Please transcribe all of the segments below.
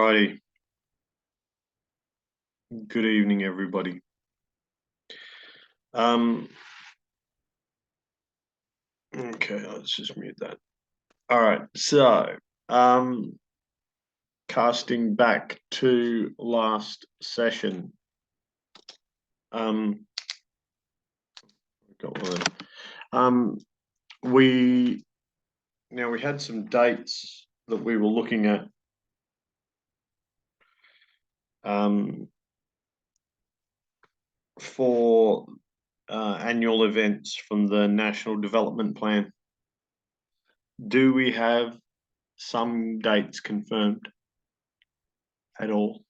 righty. Good evening, everybody. Okay, let's just mute that. All right, so casting back to last session. Got one. We had some dates that we were looking at. For annual events from the National Development Plan. Do we have some dates confirmed at all?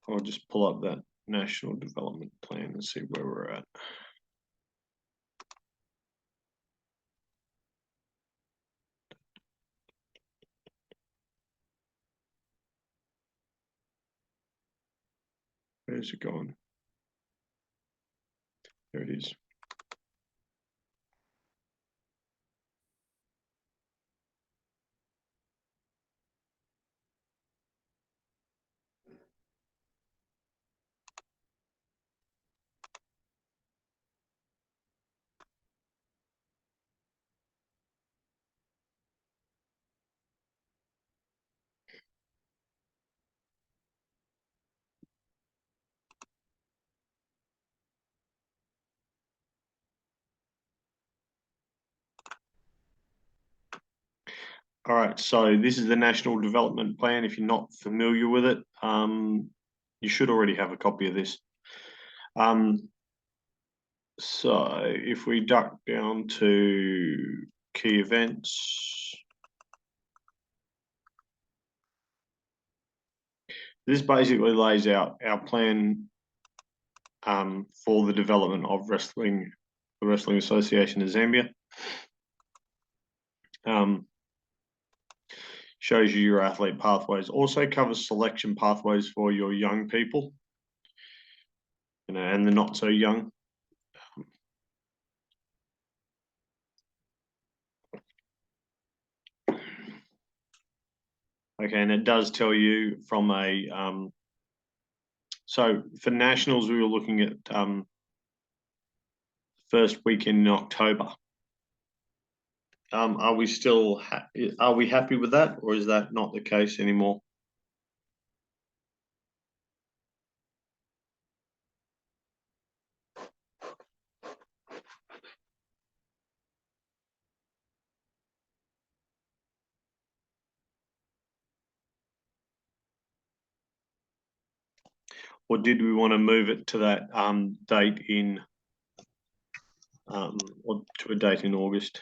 I'll just pull up that National Development Plan and see where we're at. Where's it gone? There it is. All right, so this is the National Development Plan. If you're not familiar with it, you should already have a copy of this. So if we duck down to key events, this basically lays out our plan for the development of the Wrestling Association of Zambia. Shows you your athlete pathways. Also covers selection pathways for your young people, and the not so young. Okay, and it does tell you from a so for nationals, we were looking at first weekend in October. Are we still are we happy with that, or is that not the case anymore? Or did we want to move it to that date in or to a date in August?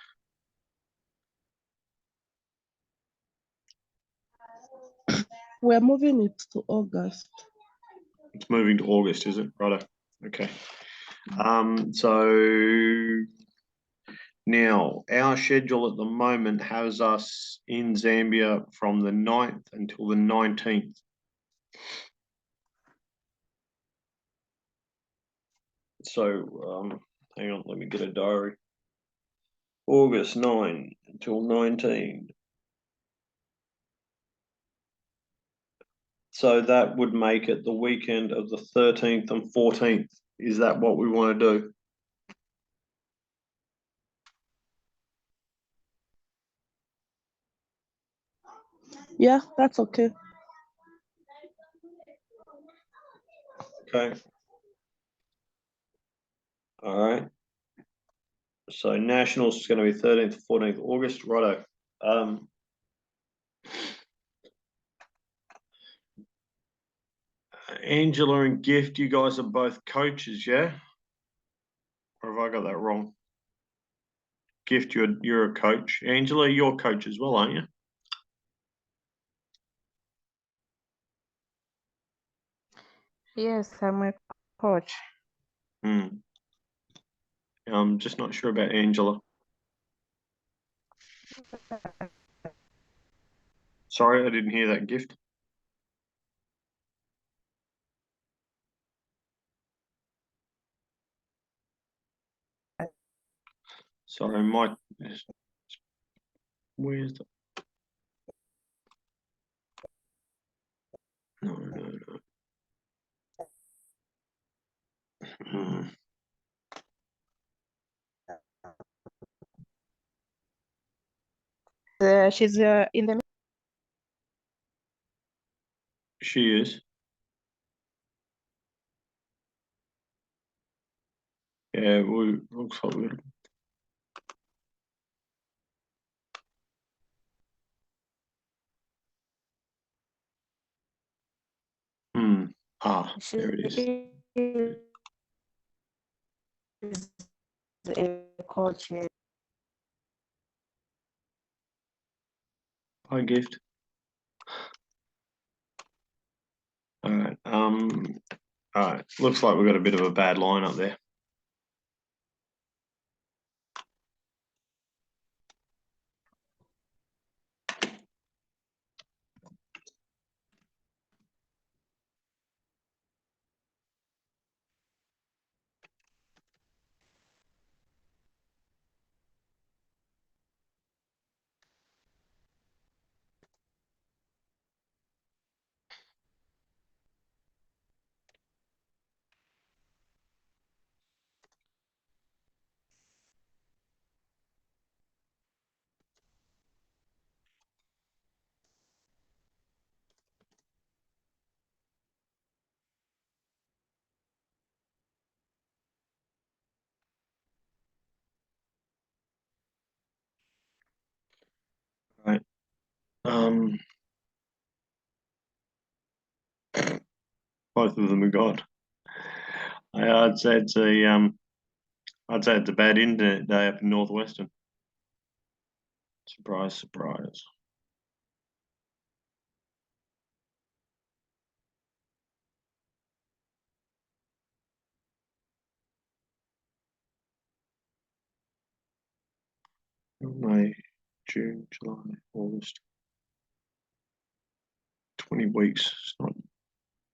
We're moving it to August. It's moving to August, is it? Righto. Okay. So now our schedule at the moment has us in Zambia from the 9th until the 19th. So hang on, let me get a diary. August 9 until 19. So that would make it the weekend of the 13th and 14th. Is that what we want to do? Yeah, that's okay. Okay. All right. So Nationals is going to be 13th to 14th August. Righto. Angela and Gift, you guys are both coaches, yeah? Or have I got that wrong? Gift, you're a coach. Angela, you're a coach as well, aren't you? Yes, I'm a coach. I'm just not sure about Angela. Sorry, I didn't hear that, Gift. Sorry, where's the... No. She's in the. She is. Yeah, looks like we're... There it is. She's a coach. Hi, Gift. All right. All right. Looks like we've got a bit of a bad line up there. Right. Both of them are gone. I'd say it's a bad internet day up in Northwestern. Surprise, surprise. May, June, July, August. 20 weeks. It's not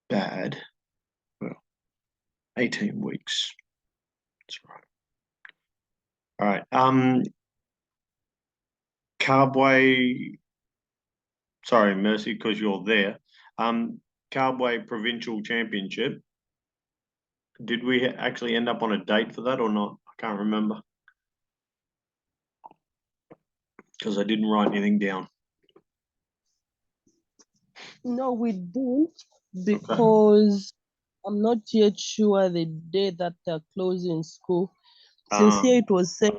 bad. Well, 18 weeks. That's right. All right. Carbway, sorry, Mercy, because you're there. Carbway Provincial Championship. Did we actually end up on a date for that or not? I can't remember because I didn't write anything down. No, we don't, because I'm not yet sure the day that they're closing school. Since here it was said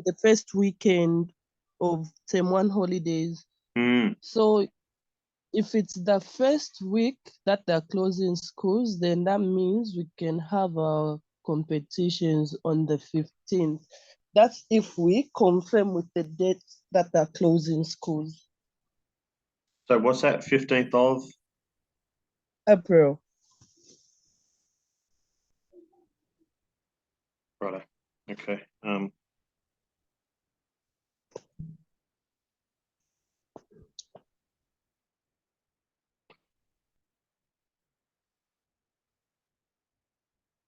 the first weekend of term 1 holidays. So if it's the first week that they're closing schools, then that means we can have our competitions on the 15th. That's if we confirm with the date that they're closing schools. So what's that? 15th of April. Right. Okay.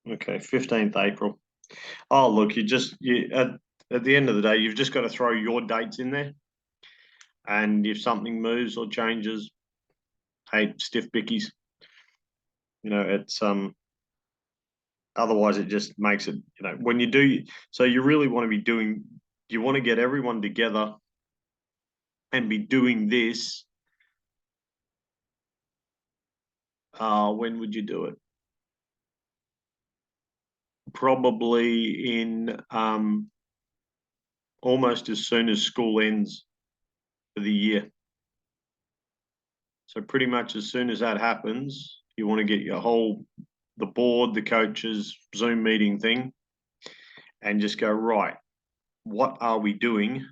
Okay, 15th April. Oh, look, you at the end of the day, you've just got to throw your dates in there. And if something moves or changes, hey, stiff bickies. You know, it's otherwise it just makes it, you know, when you do, so you really want to be doing, you want to get everyone together and be doing this. When would you do it? Probably in almost as soon as school ends for the year. So pretty much as soon as that happens, you want to get the board, the coaches, Zoom meeting thing, and just go, right, what are we doing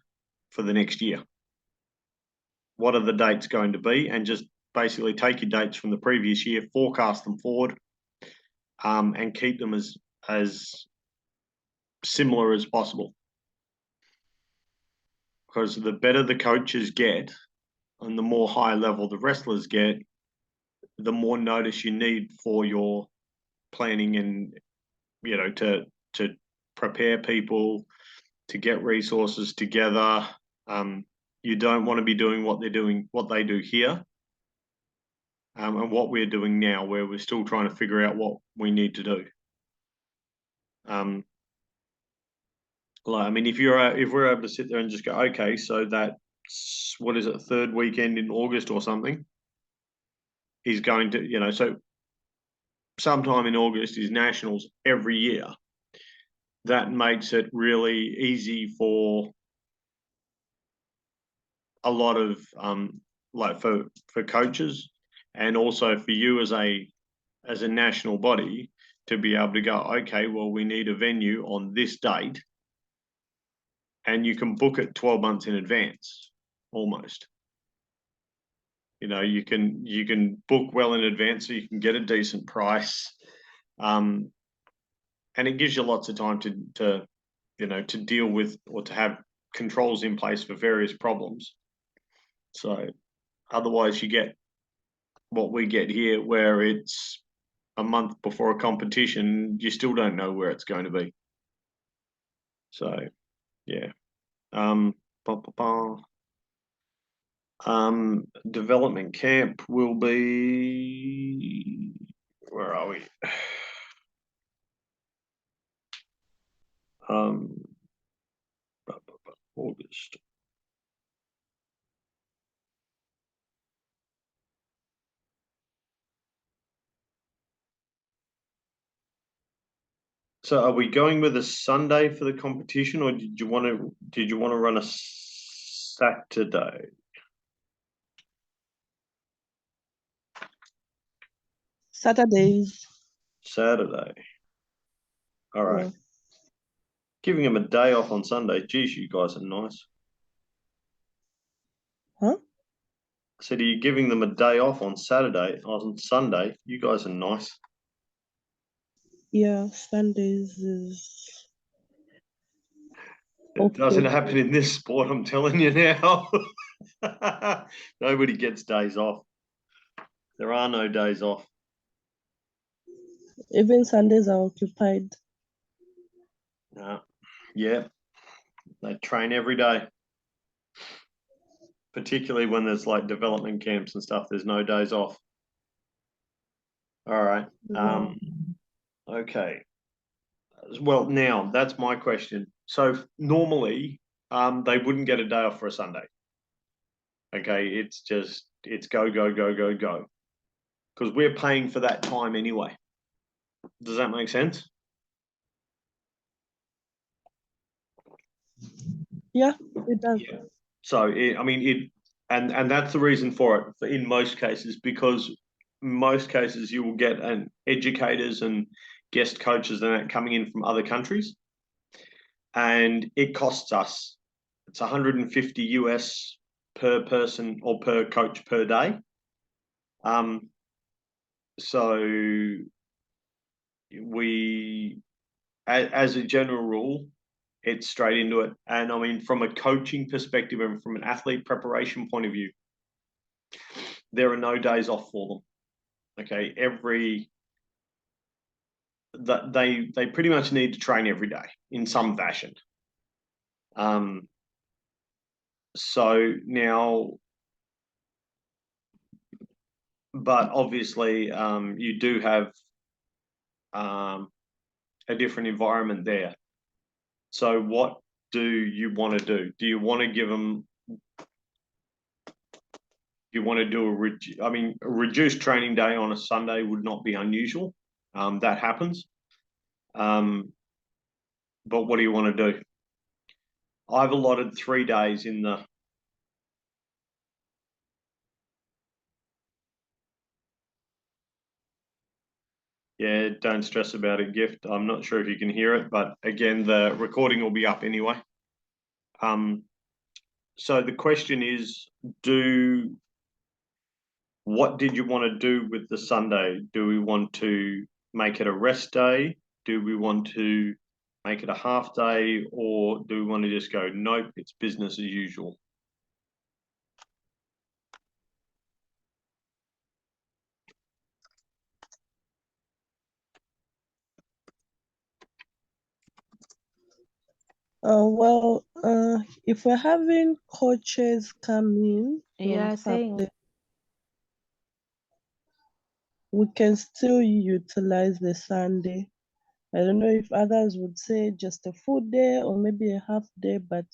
for the next year? What are the dates going to be? And just basically take your dates from the previous year, forecast them forward, and keep them as similar as possible. Because the better the coaches get and the more high level the wrestlers get, the more notice you need for your planning and, you know, to prepare people, to get resources together. You don't want to be doing what they do here, and what we're doing now, where we're still trying to figure out what we need to do. Like, I mean, if we're able to sit there and just go, okay, so that's, what is it, third weekend in August or something, is going to, so sometime in August is nationals every year. That makes it really easy for a lot of like for coaches, and also for you as a national body, to be able to go, okay, well, we need a venue on this date, and you can book it 12 months in advance almost. You can book well in advance, so you can get a decent price, and it gives you lots of time to deal with, or to have controls in place for various problems. So otherwise you get what we get here, where it's a month before a competition, you still don't know where it's going to be. So yeah. Development camp will be, where are we? August. So are we going with a Sunday for the competition, or did you want to run a Saturday? Saturdays. Saturday. All right. Yeah. Giving them a day off on Sunday. Geez, you guys are nice. Huh? I said, are you giving them a day off on Saturday? On Sunday? You guys are nice. Yeah, Sundays is It doesn't happen in this sport, I'm telling you now. Nobody gets days off. There are no days off. Even Sundays are occupied. Yeah, they train every day. Particularly when there's like development camps and stuff, there's no days off. All right. Okay. Well, now that's my question. So normally, they wouldn't get a day off for a Sunday. Okay, it's go, go, go, go, go. Because we're paying for that time anyway. Does that make sense? Yeah, it does. Yeah. So and that's the reason for it in most cases, because most cases you will get educators and guest coaches and that coming in from other countries, and it costs us. It's 150 US per person or per coach per day. So we, as a general rule, it's straight into it. And I mean, from a coaching perspective and from an athlete preparation point of view, there are no days off for them. Okay, they pretty much need to train every day in some fashion. So now, but obviously, you do have a different environment there. So what do you want to do? Do you want to give them? You want to do a reduced training day on a Sunday would not be unusual. That happens. But what do you want to do? I've allotted 3 days in the. Yeah, don't stress about it, Gift. I'm not sure if you can hear it, but again, the recording will be up anyway. So the question is, what did you want to do with the Sunday? Do we want to make it a rest day? Do we want to make it a half day? Or do we want to just go, nope, it's business as usual? Well, if we're having coaches come in You from are saying Saturday, we can still utilize the Sunday. I don't know if others would say just a full day or maybe a half day, but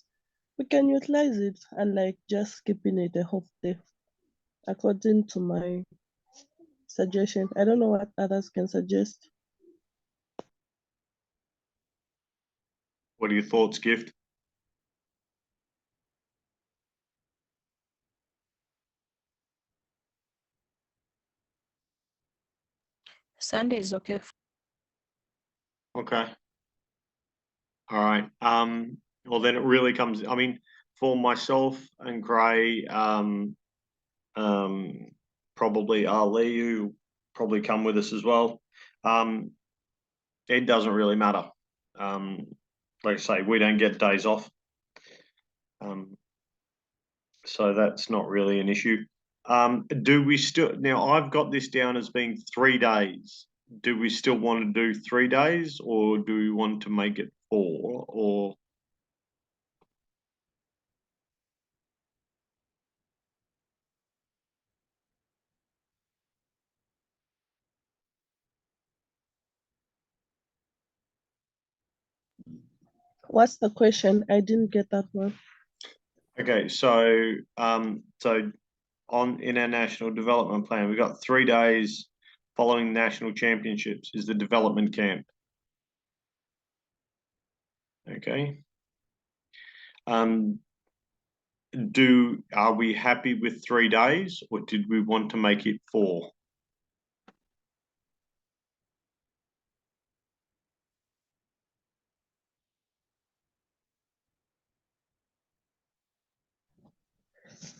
we can utilize it and like just keeping it a half day, according to my suggestion. I don't know what others can suggest. What are your thoughts, Gift? Sunday is okay. Okay. All right. Well, then it really comes. I mean, for myself and Gray, probably Ali, who probably come with us as well. It doesn't really matter. Like I say, we don't get days off, so that's not really an issue. Do we still now? I've got this down as being 3 days. Do we still want to do 3 days, or do we want to make it 4? Or What's the question? I didn't get that one. okay, so on in our national development plan, we've got 3 days following national championships is the development camp. Okay. Are we happy with 3 days, or did we want to make it 4?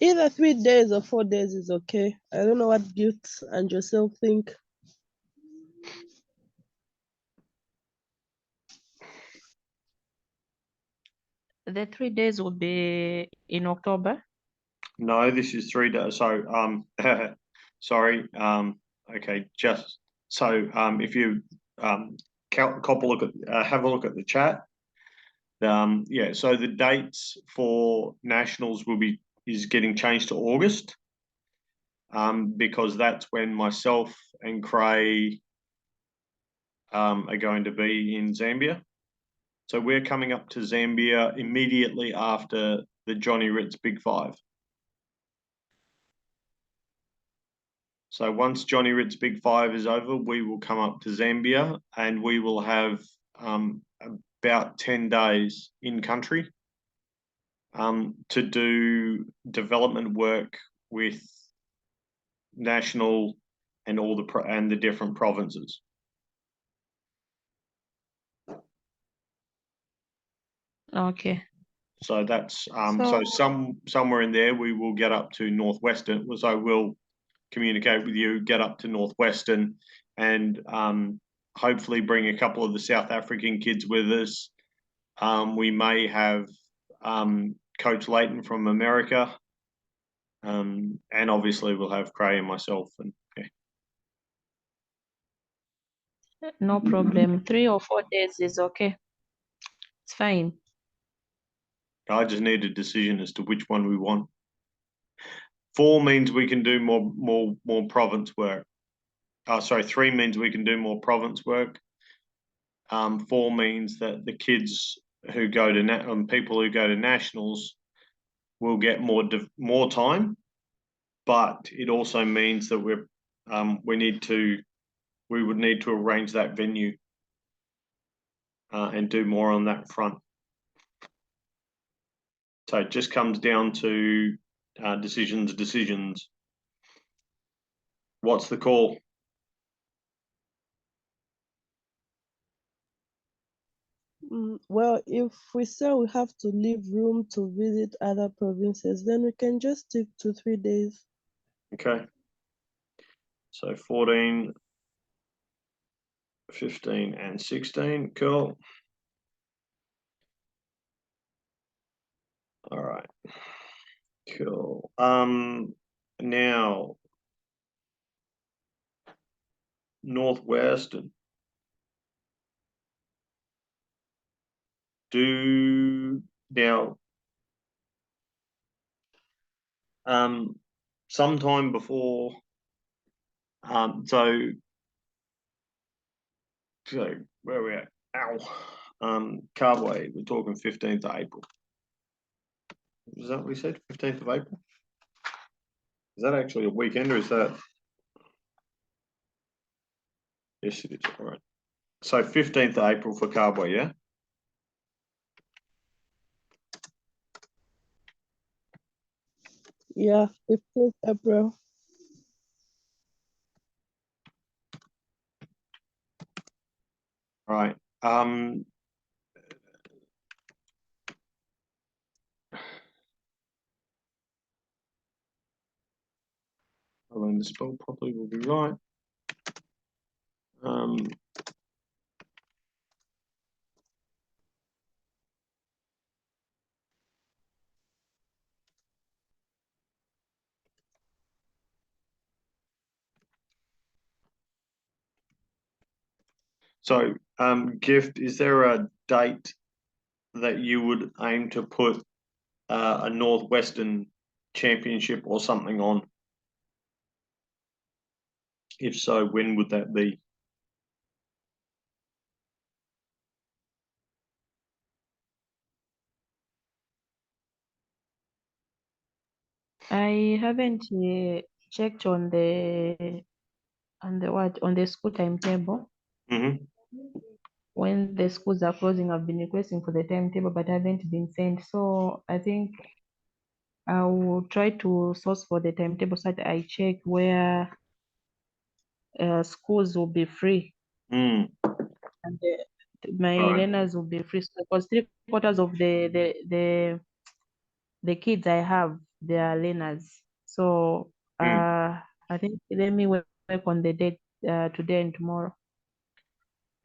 Either 3 days or 4 days is okay. I don't know what Gifts and yourself think. The 3 days will be in October. No, this is 3 days. So, sorry. Okay, just so if you cop a look at have a look at the chat. Yeah, so the dates for nationals is getting changed to August. Because that's when myself and Cray are going to be in Zambia. So we're coming up to Zambia immediately after the Johnny Ritz Big Five. So once Johnny Ritz Big Five is over, we will come up to Zambia and we will have about 10 days in country to do development work with national and all the different provinces. Okay. So that's somewhere in there we will get up to Northwestern. So we'll communicate with you, get up to Northwestern, and hopefully bring a couple of the South African kids with us. We may have Coach Layton from America, and obviously we'll have Cray and myself. And No problem. 3 or 4 days is okay. It's fine. I just need a decision as to which one we want. 4 means we can do more province work. Sorry, 3 means we can do more province work. 4 means that the kids who go to people who go to nationals will get more time, but it also means that we would need to arrange that venue and do more on that front. So it just comes down to decisions. What's the call? Well, if we say we have to leave room to visit other provinces, then we can just stick to 3 days. Okay. So 14, 15, and 16. Cool. All right. Cool. Now Northwestern. Do now. Sometime before. So where are we at? Ow. Carbway. We're talking 15th of April. Is that what we said? 15th of April. Is that actually a weekend or is that? Yes, it is. All right. So 15th of April for Carbway, yeah? Yeah, 15th April. All right. I'll learn to spell properly, will be right. So, Gift, is there a date that you would aim to put a Northwestern Championship or something on? If so, when would that be? I haven't checked on the school timetable. Mm-hmm. When the schools are closing, I've been requesting for the timetable, but haven't been sent. So I think I will try to source for the timetable so that I check where schools will be free Mm. and my All right. learners will be free. So, because 3/4 of the kids I have, they are learners. So Mm. I think let me work on the date today and tomorrow.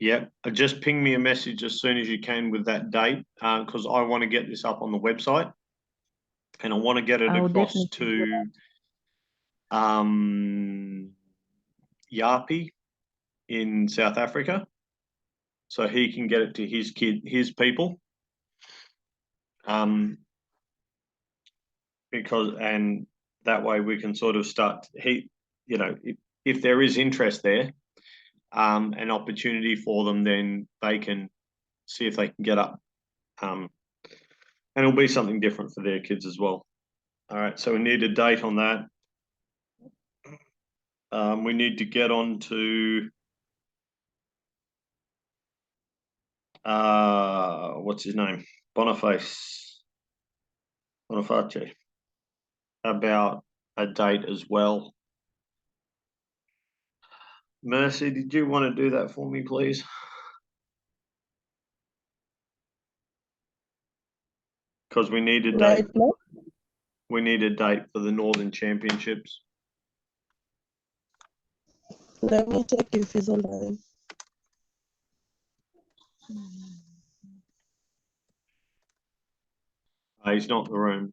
Yeah, just ping me a message as soon as you can with that date, because I want to get this up on the website, and I want to get it I will across definitely do to Yapi in South Africa, so he can get it to his people. Because and that way we can sort of start. If there is interest there, an opportunity for them, then they can see if they can get up. And it'll be something different for their kids as well. All right, so we need a date on that. We need to get on to what's his name? Boniface about a date as well. Mercy, did you want to do that for me, please? Because we need a date. Right now, We need a date for the Northern Championships. let me check if he's online. He's not in the room.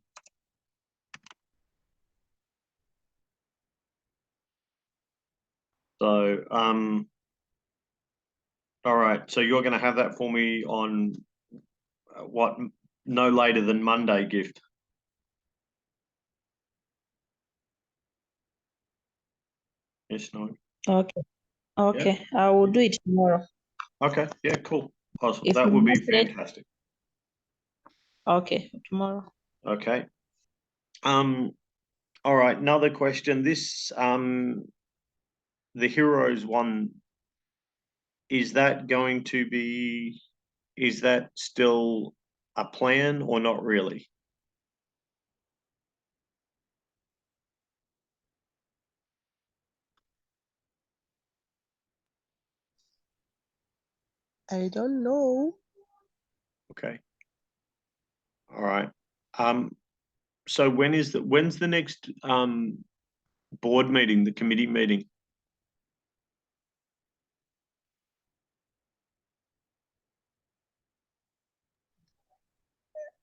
So, all right. So you're going to have that for me on what? No later than Monday, Gift. Yes, no. Okay. Yeah. Okay. I will do it tomorrow. Okay. Yeah. Cool. Awesome. If That would be not late, fantastic. okay, tomorrow. Okay. All right. Another question. This the Heroes one. Is that going to be? Is that still a plan or not really? I don't know. Okay. All right. So when's the next board meeting, the committee meeting?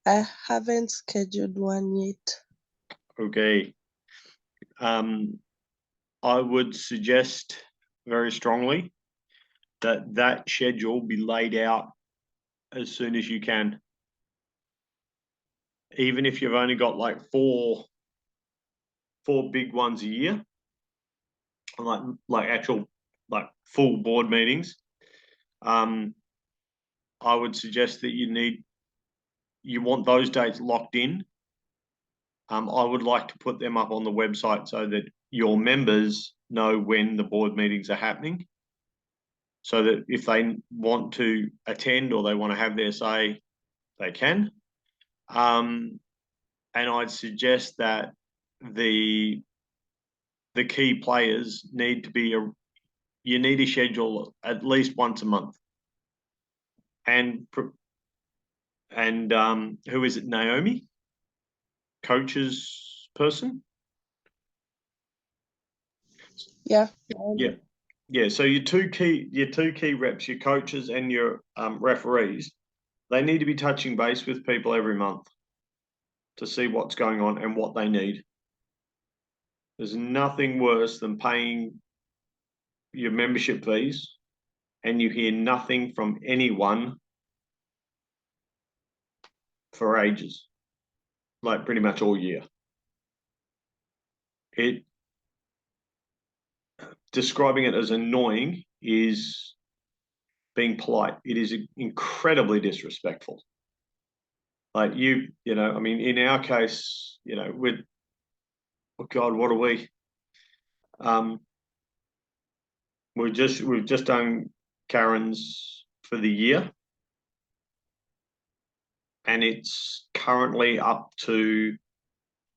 I haven't scheduled one yet. Okay. I would suggest very strongly that schedule be laid out as soon as you can. Even if you've only got like four big ones a year, like actual like full board meetings, I would suggest that you want those dates locked in. I would like to put them up on the website so that your members know when the board meetings are happening, so that if they want to attend or they want to have their say, they can. And I'd suggest that the key players need to be you need to schedule at least once a month. And who is it? Naomi, coaches person. Yeah. Yeah. So your two key reps, your coaches and your referees, they need to be touching base with people every month to see what's going on and what they need. There's nothing worse than paying your membership fees and you hear nothing from anyone for ages, like pretty much all year. Describing it as annoying is being polite. It is incredibly disrespectful. Like I mean, in our case, we're, oh God, what are we? We've just done Karen's for the year, and it's currently up to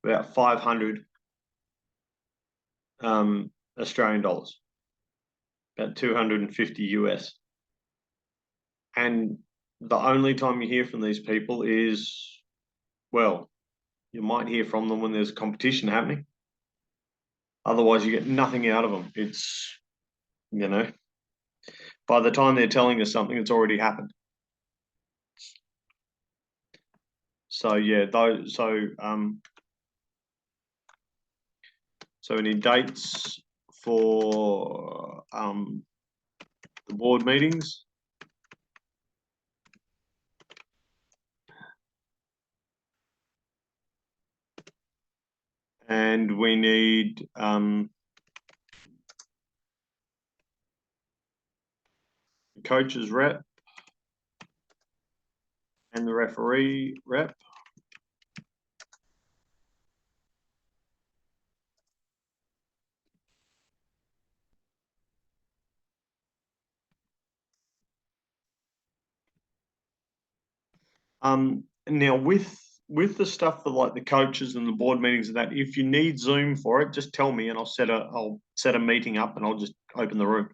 about 500 Australian dollars, about 250 US. And the only time you hear from these people is, well, you might hear from them when there's a competition happening. Otherwise, you get nothing out of them. It's, by the time they're telling us something, it's already happened. So yeah, so we need dates for the board meetings. And we need the coach's rep and the referee rep. Now with the stuff for like the coaches and the board meetings and that, if you need Zoom for it, just tell me and I'll set a meeting up and I'll just open the room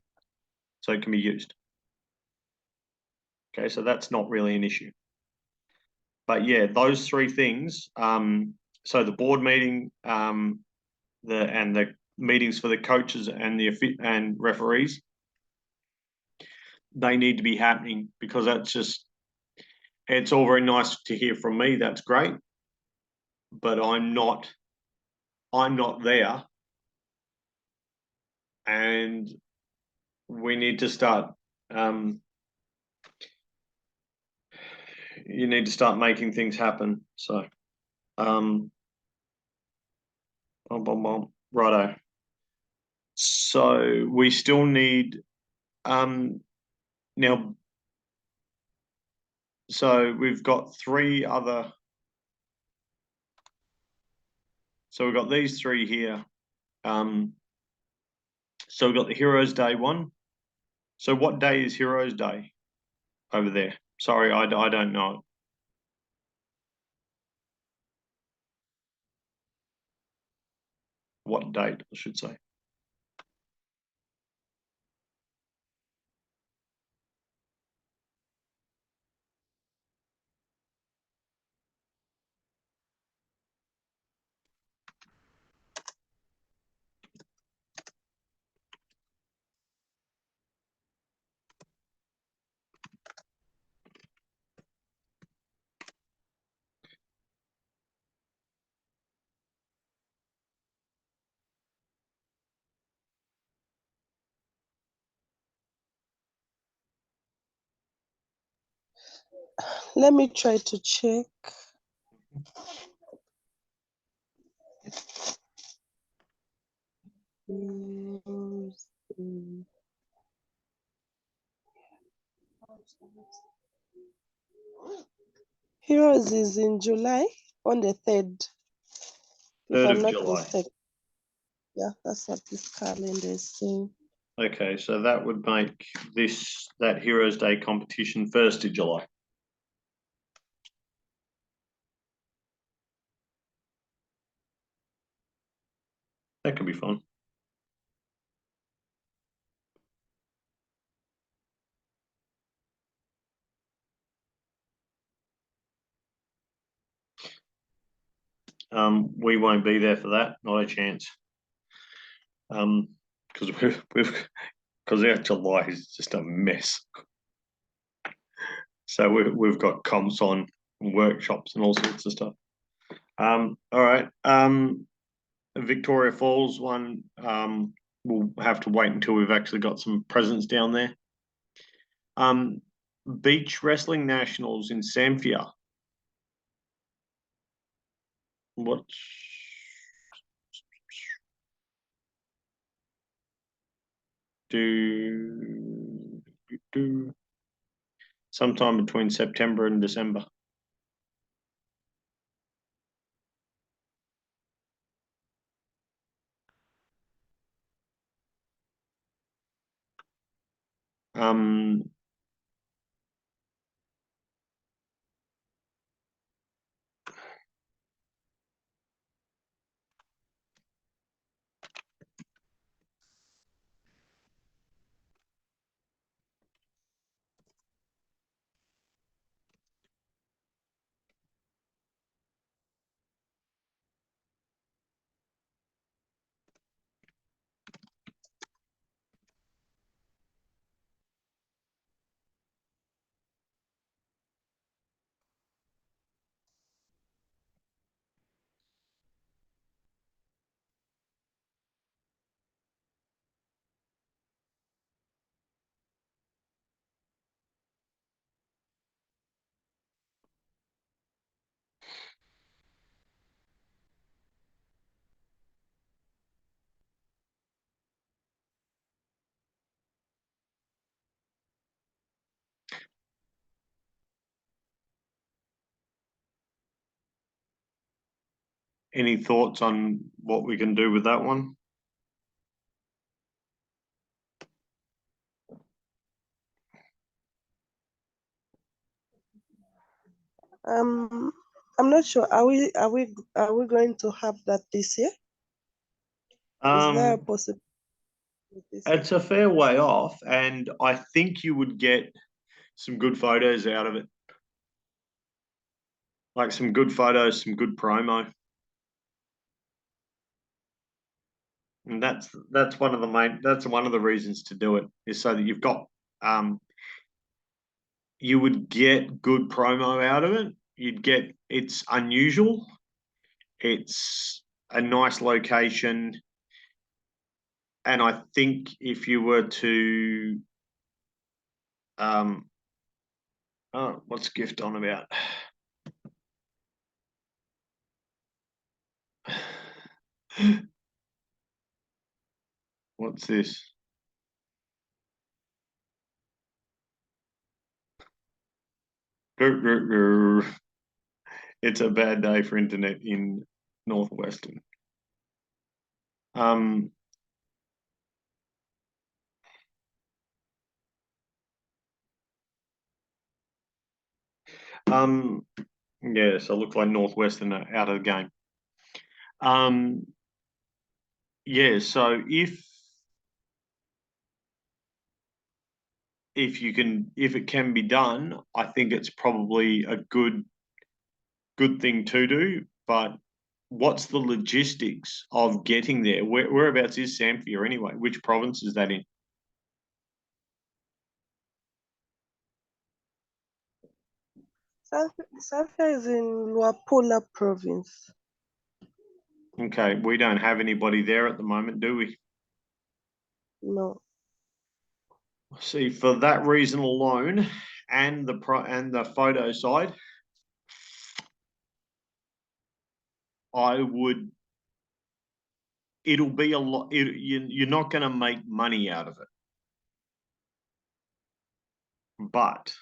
so it can be used. Okay, so that's not really an issue. But yeah, those three things. So the board meeting, the meetings for the coaches and and referees, they need to be happening because it's all very nice to hear from me. That's great, but I'm not there, and we need to start. You need to start making things happen. So, righto. So we still need now. So we've got three other. So we've got these three here. So we've got the Heroes Day one. So what day is Heroes Day over there? Sorry, I don't know. What date, I should say. Let me try to check. Heroes is in July on the 3rd. If 3rd I'm of not July. mistaken. Yeah, that's what this calendar is saying. Okay, so that would make that Heroes Day competition 1st of July. That could be fun. We won't be there for that, not a chance. Because because our July is just a mess. So we've got comps on and workshops and all sorts of stuff. All right. Victoria Falls one, we'll have to wait until we've actually got some presents down there. Beach Wrestling Nationals in Zambia. What? Sometime between September and December. Any thoughts on what we can do with that one? I'm not sure. Are we going to have that this year? Is there a possibility? It's a fair way off, and I think you would get some good photos out of it. Like some good photos, some good promo. And that's one of the reasons to do it, is so that you've got you would get good promo out of it. It's unusual. It's a nice location. And I think if you were to what's gift on about? What's this? It's a bad day for internet in Northwestern. Yeah, so it looks like Northwestern are out of the game. Yeah, so if it can be done, I think it's probably a good thing to do. But what's the logistics of getting there? Whereabouts is Zambia anyway? Which province is that in? Zambia is in Luapula province. Okay, we don't have anybody there at the moment, do we? No. See, for that reason alone, and the photo side, it'll be a lot. You're not going to make money out of it, but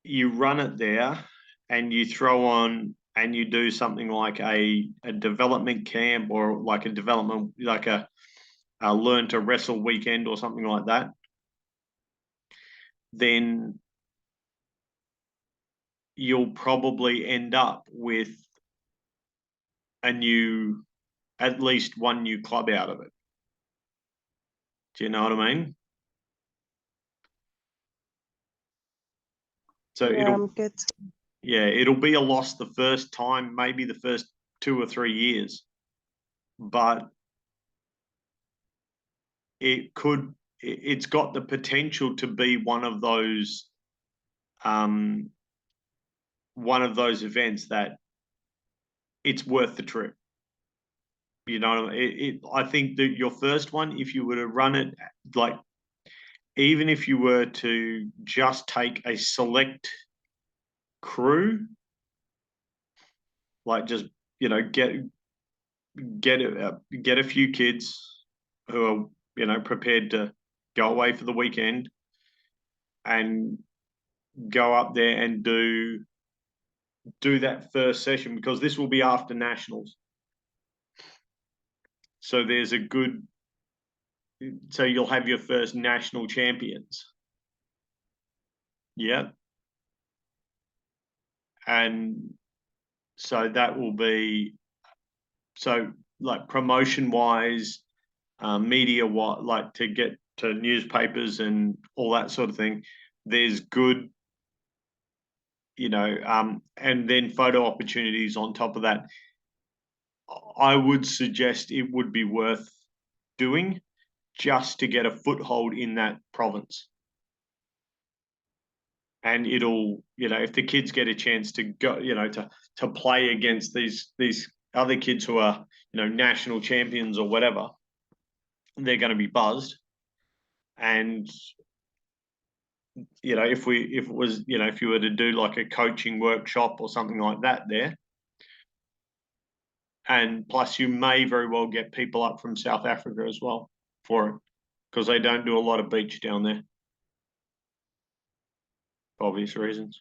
you run it there and you throw on and you do something like a development camp, or like a development, like a learn to wrestle weekend or something like that, then you'll probably end up with at least one new club out of it. Do you know what I mean? So Yeah, it'll be a loss the first time, maybe the first 2 or 3 years, but it's got the potential to be one of those events that it's worth the trip. You know, I think that your first one, if you were to run it, like, even if you were to just take a select crew, like, just, you know, get a few kids who are, you know, prepared to go away for the weekend and go up there and do that first session, because this will be after nationals. So so you'll have your first national champions. Yeah. And so that will be, so, like, promotion wise, media, like, to get to newspapers and all that sort of thing, there's good, you know, and then photo opportunities on top of that. I would suggest it would be worth doing, just to get a foothold in that province. And it'll, you know, if the kids get a chance to go, you know, to play against these other kids who are, you know, national champions or whatever, they're going to be buzzed. And, you know, if it was, you know, if you were to do like a coaching workshop or something like that there, and plus you may very well get people up from South Africa as well for it, because they don't do a lot of beach down there, for obvious reasons.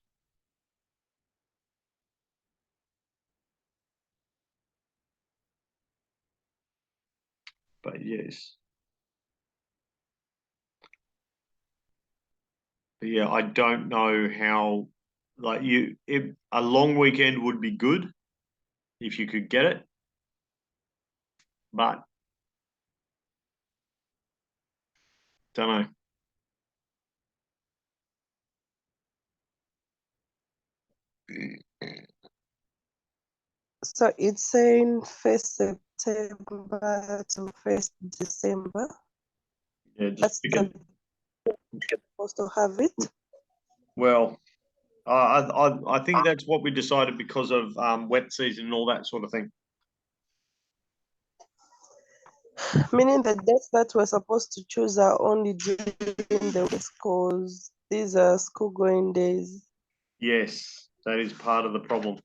But yes. But yeah, I don't know how, like, a long weekend would be good if you could get it, but don't know. So it's saying 1st September to 1st December. Yeah, just That's the supposed to have it. Well, I think that's what we decided because of wet season and all that sort of thing. Meaning the dates that we're supposed to choose are only during the week, because these are school going days. Yes, that is part of the problem.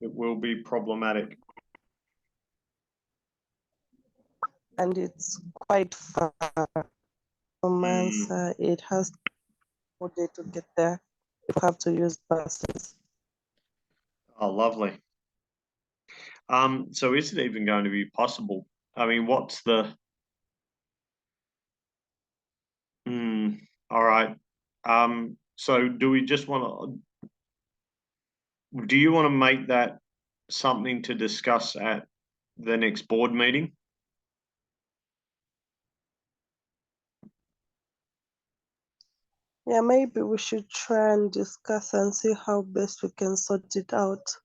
It will be problematic. And it's quite far from Mansa. It has a day to get there. You have to use buses. Oh, lovely. So is it even going to be possible? I mean, what's the? All right. So do we just want to? Do you want to make that something to discuss at the next board meeting? Yeah, maybe we should try and discuss and see how best we can sort it out.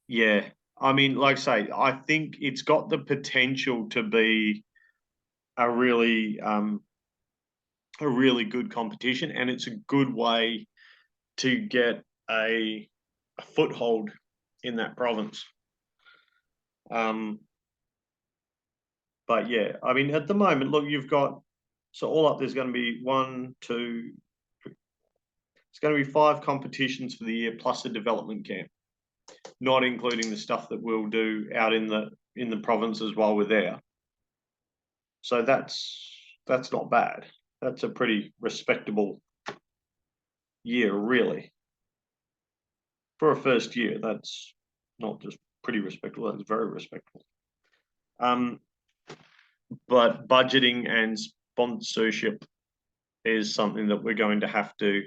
Yeah. I mean, like I say, I think it's got the potential to be a really good competition, and it's a good way to get a foothold in that province. But yeah, I mean, at the moment, look, you've got, so all up, there's going to be one, two, three, it's going to be 5 competitions for the year plus a development camp, not including the stuff that we'll do out in the provinces while we're there. So that's not bad. That's a pretty respectable year, really. For a first year, that's not just pretty respectable, that's very respectable. But budgeting and sponsorship is something that we're going to have to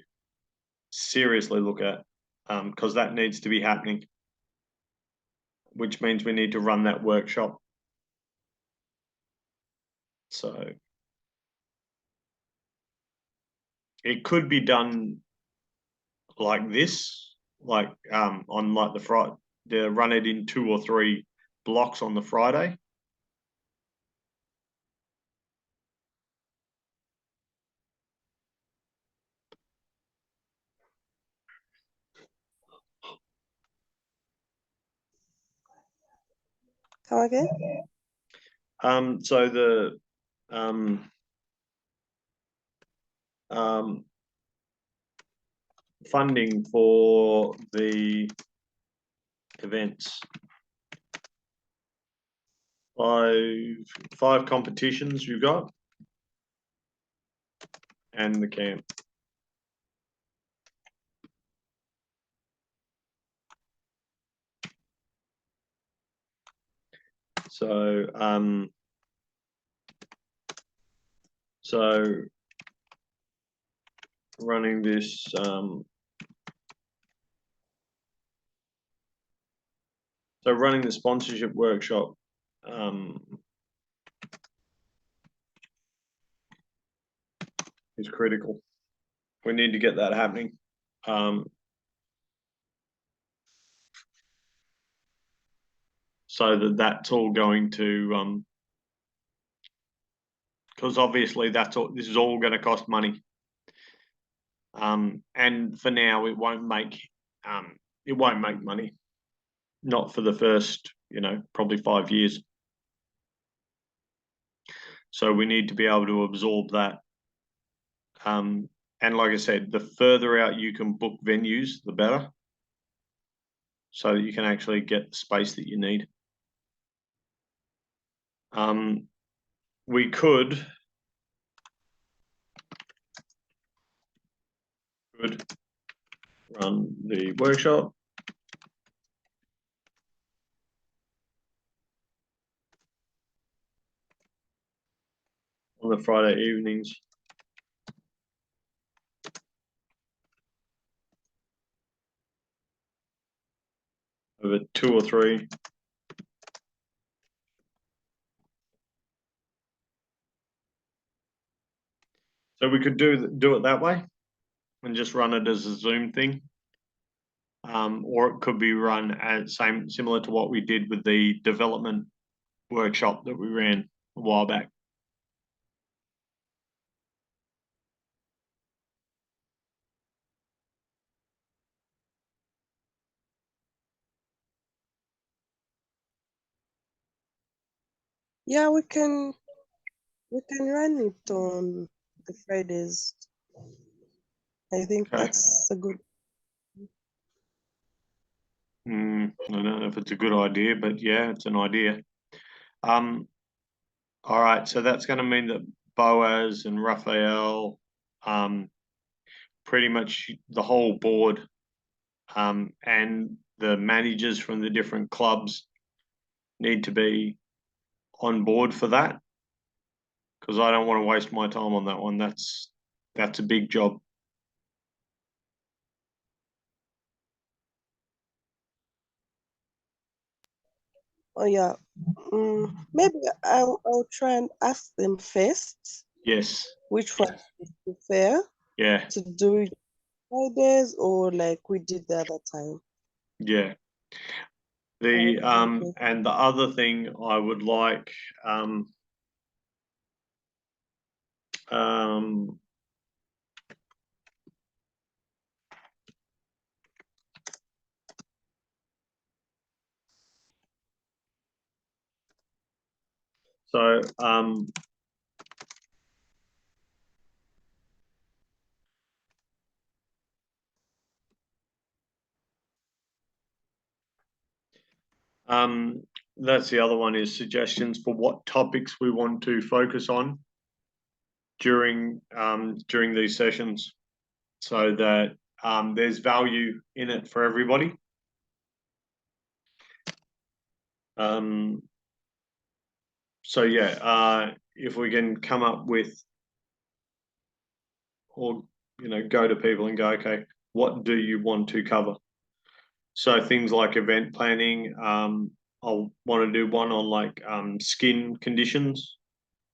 seriously look at, because that needs to be happening, which means we need to run that workshop. So it could be done like this, like on like the Friday, run it in 2 or 3 blocks on the Friday. Come again? So the funding for the events, 5 competitions you've got, and the camp. So so running this so running the sponsorship workshop is critical. We need to get that happening. So that's all going to because obviously this is all going to cost money. And for now it won't make money. Not for the first, probably 5 years. So we need to be able to absorb that. And like I said, the further out you can book venues, the better. So that you can actually get the space that you need. We could run the workshop. On the Friday evenings. Over 2 or 3. So we could do it that way and just run it as a Zoom thing. Or it could be run as similar to what we did with the development workshop that we ran a while back. Yeah, we can run it on the Fridays. I think that's a good. I don't know if it's a good idea, but yeah, it's an idea. All right, so that's going to mean that Boaz and Raphael, pretty much the whole board, and the managers from the different clubs need to be on board for that, because I don't want to waste my time on that one. That's a big job. Oh yeah, maybe I'll try and ask them first. Yes. Which one is prefer? Yeah. To do it Fridays or like we did the other time. Yeah. And the other thing I would like So that's the other one, is suggestions for what topics we want to focus on during these sessions, so that there's value in it for everybody. So yeah, if we can come up with, or go to people and go, okay, what do you want to cover? So things like event planning. I'll want to do one on like skin conditions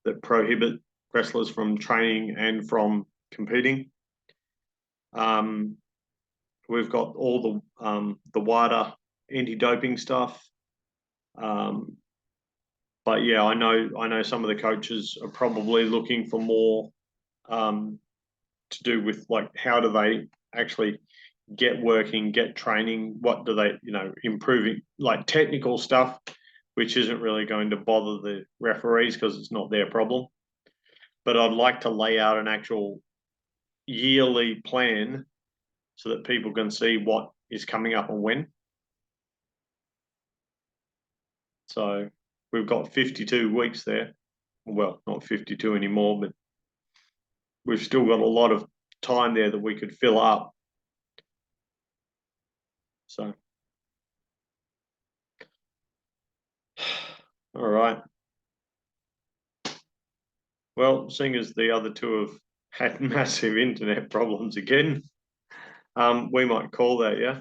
that prohibit wrestlers from training and from competing. We've got all the wider anti-doping stuff. But yeah, I know some of the coaches are probably looking for more to do with, like, how do they actually get working, get training, what do they, improving, like technical stuff, which isn't really going to bother the referees because it's not their problem. But I'd like to lay out an actual yearly plan so that people can see what is coming up and when. So we've got 52 weeks there. Well, not 52 anymore, but we've still got a lot of time there that we could fill up. So, all right. Well, seeing as the other two have had massive internet problems again, we might call that, yeah?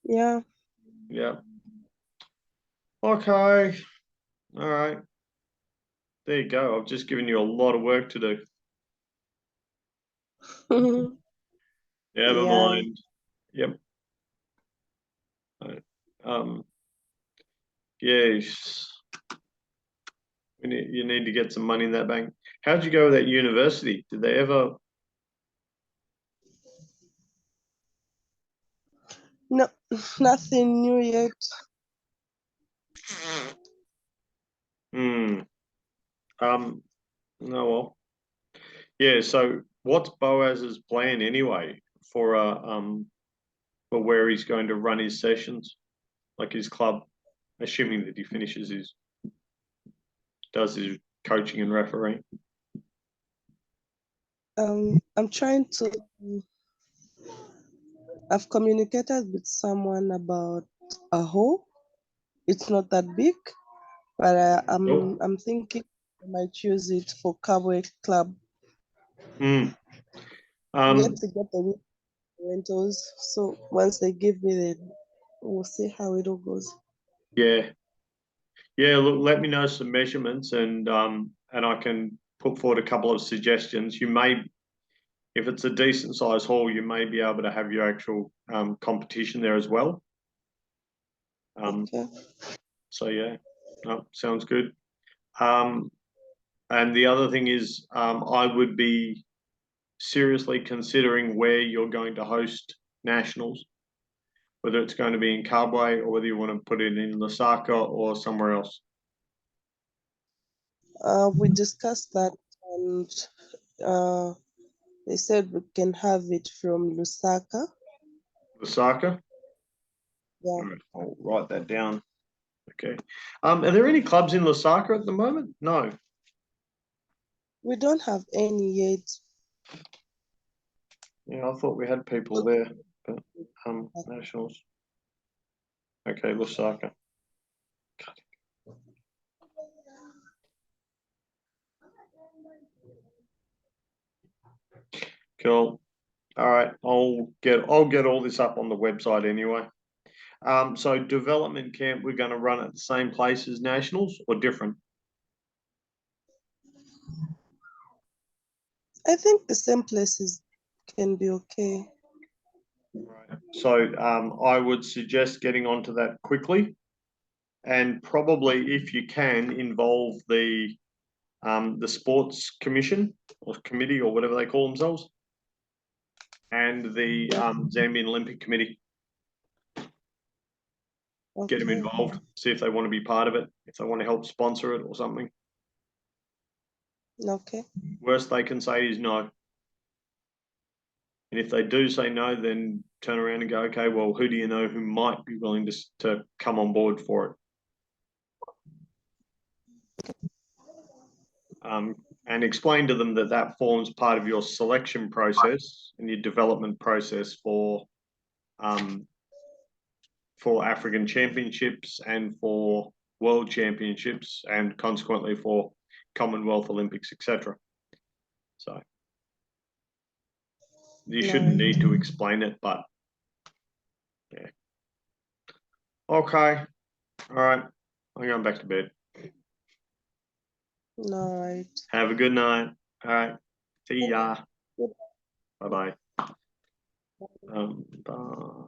Yeah. Yeah. Okay. All right. There you go. I've just given you a lot of work to do. Never Yeah. mind. Yep. Yes. You need to get some money in that bank. How'd you go with that university? Did they ever? No, nothing new yet. No, well. Yeah, so what's Boaz's plan anyway for where he's going to run his sessions, like his club, assuming that he does his coaching and refereeing? I'm trying to. I've communicated with someone about a hole. It's not that big, but I'm thinking I might use it for Cowboy Club. Mm. We have to get the rentals. So once they give me the, we'll see how it all goes. Yeah. Yeah, look, let me know some measurements, and I can put forward a couple of suggestions. You may, if it's a decent size hall, you may be able to have your actual competition there as well. Okay. So yeah, no, sounds good. And the other thing is, I would be seriously considering where you're going to host nationals, whether it's going to be in Kabwe or whether you want to put it in Lusaka or somewhere else. We discussed that, and they said we can have it from Lusaka. Lusaka? Yeah. All right, I'll write that down. Okay. Are there any clubs in Lusaka at the moment? No. We don't have any yet. Yeah, I thought we had people there, but nationals. Okay, Lusaka. Cool. All right, I'll get all this up on the website anyway. So development camp, we're going to run at the same place as nationals or different? I think the same places can be okay. Right. So I would suggest getting onto that quickly, and probably, if you can, involve the sports commission or committee or whatever they call themselves. and the Zambian Olympic Committee. Get them Okay. involved, see if they want to be part of it, if they want to help sponsor it or something. Okay. Worst they can say is no. And if they do say no, then turn around and go, okay, well, who do you know who might be willing to come on board for it? And explain to them that that forms part of your selection process and your development process for African championships and for world championships and consequently for Commonwealth Olympics, etc. So you shouldn't need to explain it, but yeah. Okay. All right. I'm going back to bed. All right. Have a good night. All right. See ya. Bye-bye. Bye.